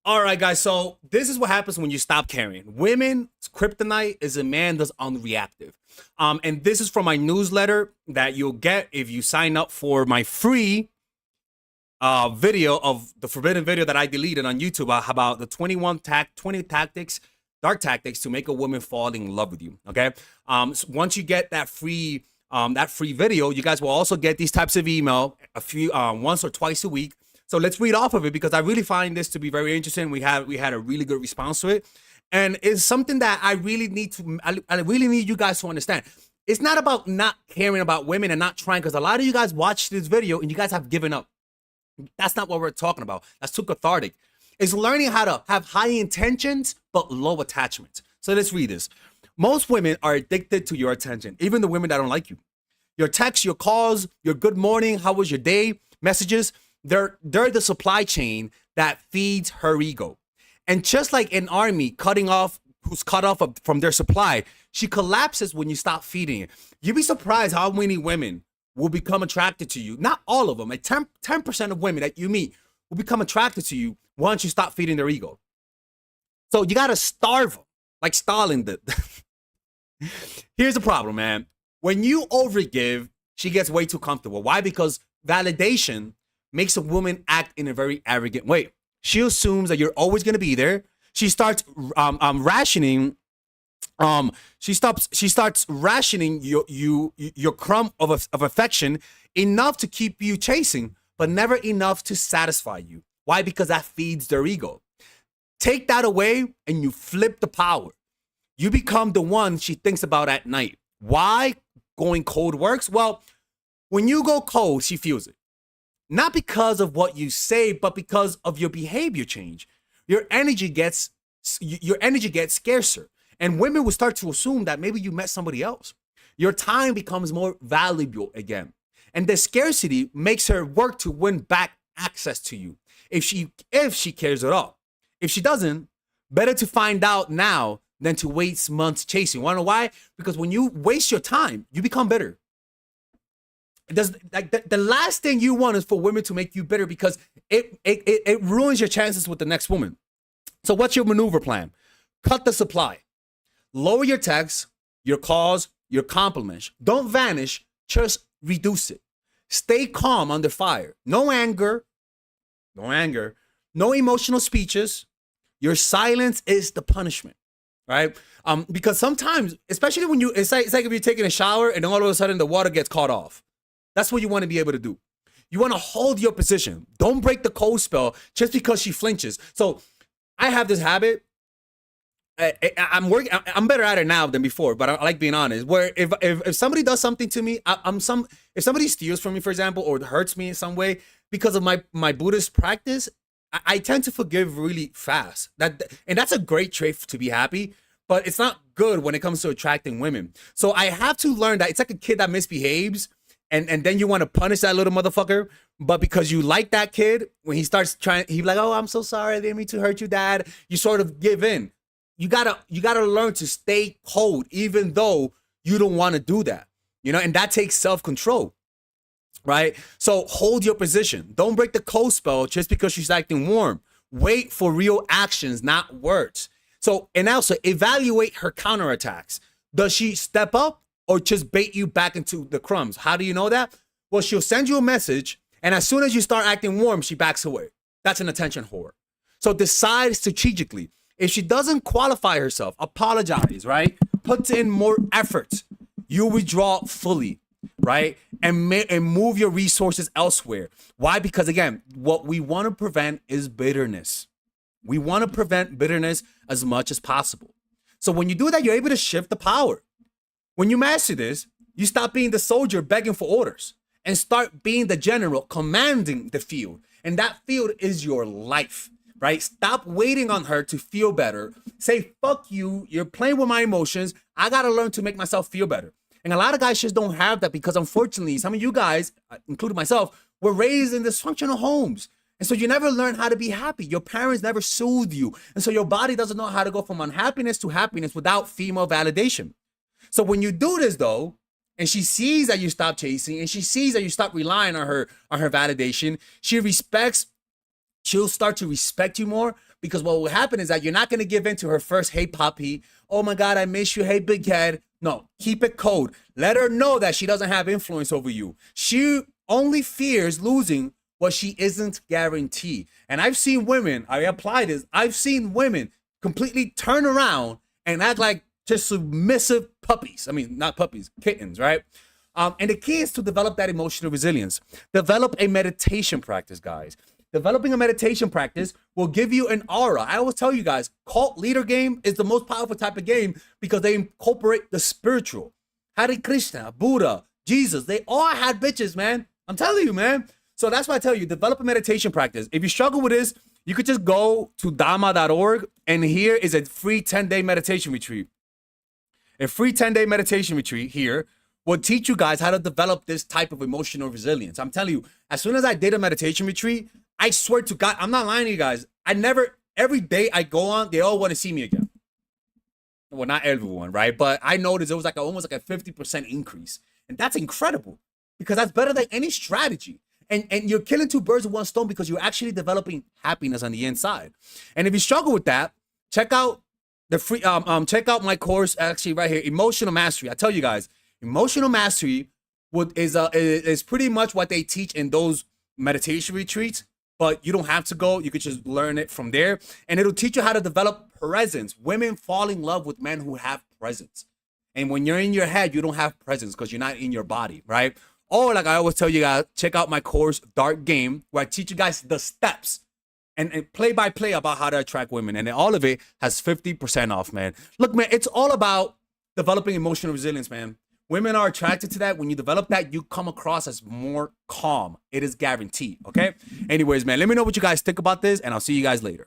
All right, guys. So this is what happens when you stop caring. Women's kryptonite is a man that's unreactive. And this is from my newsletter that you'll get if you sign up for my free video of the forbidden video that I deleted on YouTube about the 20 tactics, dark tactics to make a woman fall in love with you. Okay. So once you get that free video, you guys will also get these types of email once or twice a week. So let's read off of it because I really find this to be very interesting. We had a really good response to it, and it's something that I really need you guys to understand. It's not about not caring about women and not trying, because a lot of you guys watch this video and you guys have given up. That's not what we're talking about. That's too cathartic. It's learning how to have high intentions but low attachments. So let's read this. Most women are addicted to your attention, even the women that don't like you. Your texts, your calls, your good morning, how was your day, messages. They're the supply chain that feeds her ego. And just like an army who's cut off from their supply, she collapses when you stop feeding it. You'd be surprised how many women will become attracted to you. Not all of them. Like 10% of women that you meet will become attracted to you once you stop feeding their ego. So you got to starve them, like Stalin did. Here's the problem, man. When you overgive, she gets way too comfortable. Why? Because validation makes a woman act in a very arrogant way. She assumes that you're always going to be there. She starts rationing. She starts rationing your crumb of affection enough to keep you chasing, but never enough to satisfy you. Why? Because that feeds their ego. Take that away and you flip the power. You become the one she thinks about at night. Why going cold works? Well, when you go cold, she feels it. Not because of what you say, but because of your behavior change. Your energy gets scarcer. And women will start to assume that maybe you met somebody else. Your time becomes more valuable again. And the scarcity makes her work to win back access to you. If she cares at all. If she doesn't, better to find out now than to waste months chasing. Want to know why? Because when you waste your time, you become bitter. The last thing you want is for women to make you bitter, because it ruins your chances with the next woman. So what's your maneuver plan? Cut the supply. Lower your texts, your calls, your compliments. Don't vanish, just reduce it. Stay calm under fire. No anger, no emotional speeches. Your silence is the punishment, right? Because sometimes, especially when it's like if you're taking a shower and then all of a sudden the water gets cut off. That's what you want to be able to do. You want to hold your position. Don't break the cold spell just because she flinches. So I have this habit. I'm better at it now than before, but I like being honest. Where if somebody does something to me, if somebody steals from me, for example, or hurts me in some way because of my Buddhist practice, I tend to forgive really fast. And that's a great trait to be happy, but it's not good when it comes to attracting women. So I have to learn that it's like a kid that misbehaves. And then you want to punish that little motherfucker, but because you like that kid, when he starts trying, he's like, "Oh, I'm so sorry, I didn't mean to hurt you, Dad." You sort of give in. You gotta learn to stay cold, even though you don't want to do that, and that takes self-control, right? So hold your position. Don't break the cold spell just because she's acting warm. Wait for real actions, not words. So, and also evaluate her counterattacks. Does she step up or just bait you back into the crumbs? How do you know that? Well, she'll send you a message, and as soon as you start acting warm, she backs away. That's an attention whore. So decide strategically. If she doesn't qualify herself, apologize, right? Put in more effort. You withdraw fully, right? And move your resources elsewhere. Why? Because again, what we want to prevent is bitterness. We want to prevent bitterness as much as possible. So when you do that, you're able to shift the power. When you master this, you stop being the soldier begging for orders and start being the general commanding the field. And that field is your life, right? Stop waiting on her to feel better. Say, fuck you. You're playing with my emotions. I got to learn to make myself feel better. And a lot of guys just don't have that because unfortunately, some of you guys, including myself, were raised in dysfunctional homes. And so you never learn how to be happy. Your parents never soothed you. And so your body doesn't know how to go from unhappiness to happiness without female validation. So when you do this though, and she sees that you stop chasing, and she sees that you stop relying on her validation, she respects she'll start to respect you more, because what will happen is that you're not going to give in to her first, hey, puppy, oh my God, I miss you, hey, big head. No, keep it cold. Let her know that she doesn't have influence over you. She only fears losing what she isn't guaranteed. And I've seen women, I apply this, I've seen women completely turn around and act like just submissive puppies. I mean, not puppies, kittens, right? And the key is to develop that emotional resilience. Develop a meditation practice, guys. Developing a meditation practice will give you an aura. I always tell you guys, cult leader game is the most powerful type of game because they incorporate the spiritual. Hare Krishna, Buddha, Jesus, they all had bitches, man. I'm telling you, man. So that's why I tell you, develop a meditation practice. If you struggle with this, you could just go to dharma.org, and here is a free 10-day meditation retreat. A free 10-day meditation retreat here will teach you guys how to develop this type of emotional resilience. I'm telling you, as soon as I did a meditation retreat, I swear to God, I'm not lying to you guys. Every day I go on, they all want to see me again. Well, not everyone, right? But I noticed it was almost like a 50% increase. And that's incredible because that's better than any strategy. And you're killing two birds with one stone because you're actually developing happiness on the inside. And if you struggle with that, check out the free check out my course actually right here, Emotional Mastery. I tell you guys, Emotional Mastery is pretty much what they teach in those meditation retreats, but you don't have to go. You could just learn it from there, and it'll teach you how to develop presence. Women fall in love with men who have presence. And when you're in your head, you don't have presence because you're not in your body, right? Or like I always tell you guys, check out my course, Dark Game, where I teach you guys the steps and play by play about how to attract women. And all of it has 50% off, man. Look, man, it's all about developing emotional resilience, man. Women are attracted to that. When you develop that, you come across as more calm. It is guaranteed, okay? Anyways, man, let me know what you guys think about this, and I'll see you guys later.